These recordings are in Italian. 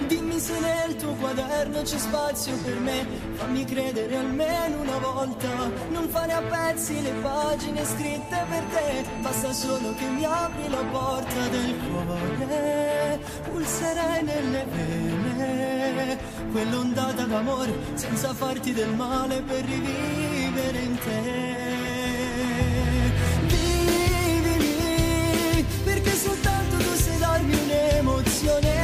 Dimmi se nel tuo quaderno c'è spazio per me, fammi credere almeno una volta, non fare a pezzi le pagine scritte per te, basta solo che mi apri la porta del cuore, pulserei nelle vene, quell'ondata d'amore senza farti del male per rivivere in te. Vivimi, perché soltanto tu sai darmi un'emozione.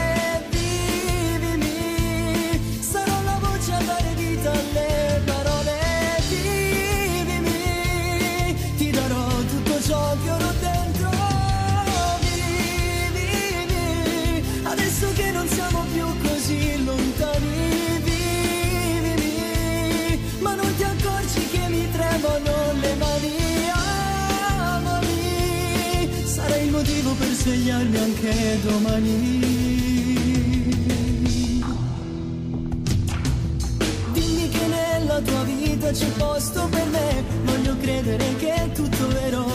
Dare vita alle parole, vivimi, ti darò tutto ciò che oro dentro, vivimi, adesso che non siamo più così lontani, vivimi, ma non ti accorgi che mi tremano le mani, amami, sarai il motivo per svegliarmi anche domani. La tua vita c'è posto per me, voglio credere che è tutto vero,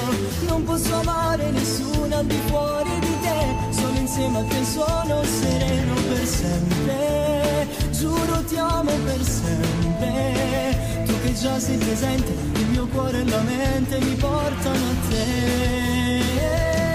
non posso amare nessuno al di fuori di te, solo insieme a te sono sereno per sempre, giuro ti amo per sempre, tu che già sei presente, il mio cuore e la mente mi portano a te.